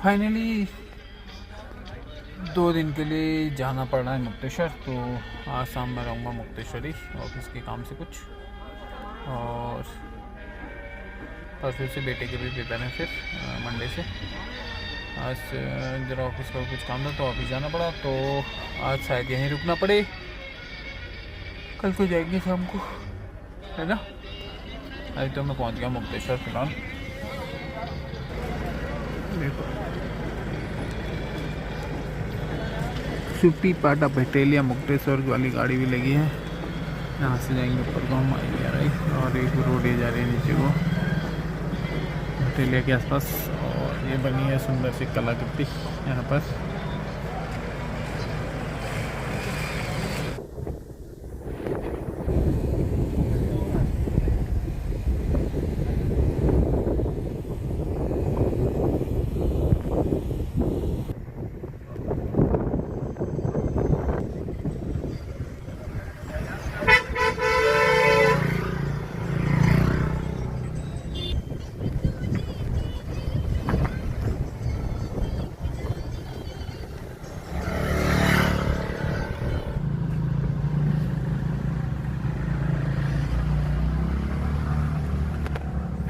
Finally 2 दिन के लिए जाना पड़ रहा है मुक्तेश्वर। तो आज शाम में रहूँगा मुक्तेश्वर ही ऑफिस के काम से कुछ, और परसों से बेटे के भी पेपर हैं फिर मंडे से। आज जरा ऑफिस का कुछ काम था तो ऑफिस जाना पड़ा, तो आज शायद यहीं रुकना पड़े, कल को जाएंगे शाम को, है ना। अभी तो मैं पहुंच गया मुक्तेश्वर फिलहाल। देखो सुपी पाटा बटेलिया मुक्तेश्वर वाली गाड़ी भी लगी है। यहाँ से जाएंगे ऊपर गाँव आएंगे राइट, और एक रोड ये जा रही है नीचे को बटेलिया के आसपास। और ये बनी है सुंदर सी कलाकृति यहाँ पर।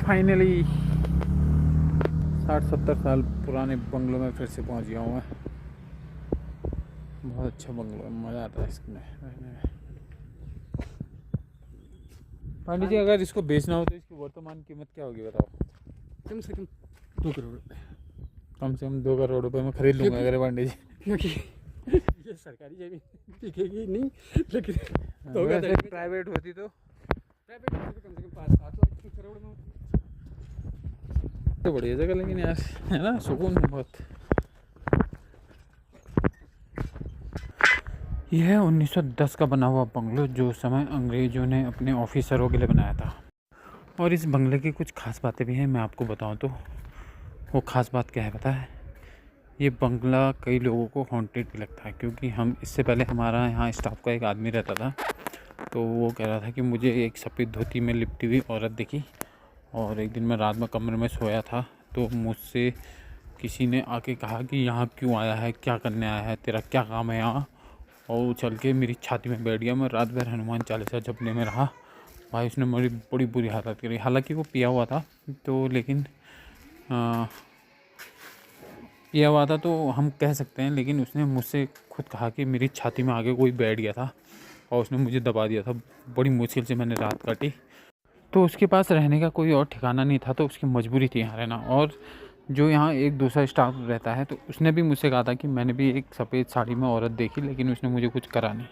फाइनली 60-70 साल पुराने बंगलों में फिर से पहुंच गया हूँ मैं। बहुत अच्छा बंगलो है, मज़ा आता है इसमें रहने में। पांडे जी, अगर इसको बेचना हो तो इसकी वर्तमान कीमत क्या होगी बताओ? कम से कम 2 करोड़ रुपये। कम से कम 2 करोड़ रुपये में खरीद लूँगा अगर पांडे जी, क्योंकि ये सरकारी जमीन बिकेगी नहीं, लेकिन प्राइवेट होती तो प्राइवेट कम से कम 5-7 लाख करोड़ में तो बढ़िया जगह, लेकिन यार है ना, सुकून है बहुत। यह है 1910 का बना हुआ बंगलो, जो समय अंग्रेज़ों ने अपने ऑफिसरों के लिए बनाया था। और इस बंगले की कुछ खास बातें भी हैं, मैं आपको बताऊं तो वो खास बात क्या है पता है? ये बंगला कई लोगों को हॉन्टेड भी लगता है, क्योंकि हम इससे पहले हमारा यहाँ स्टाफ का एक आदमी रहता था, तो वो कह रहा था कि मुझे एक सफ़ेद धोती में लिपटी हुई औरत दिखी। और एक दिन मैं रात में कमरे में सोया था, तो मुझसे किसी ने आके कहा कि यहाँ क्यों आया है, क्या करने आया है, तेरा क्या काम है यहाँ। और उछल के मेरी छाती में बैठ गया। मैं रात भर हनुमान चालीसा जपने में रहा भाई। उसने मेरी बड़ी बुरी हालत करी। हालांकि वो पिया हुआ था, तो लेकिन पिया हुआ था तो हम कह सकते हैं, लेकिन उसने मुझसे खुद कहा कि मेरी छाती में आगे कोई बैठ गया था और उसने मुझे दबा दिया था। बड़ी मुश्किल से मैंने रात काटी। तो उसके पास रहने का कोई और ठिकाना नहीं था, तो उसकी मजबूरी थी यहाँ रहना। और जो यहाँ एक दूसरा स्टाफ रहता है, तो उसने भी मुझसे कहा था कि मैंने भी एक सफ़ेद साड़ी में औरत देखी, लेकिन उसने मुझे कुछ करा नहीं।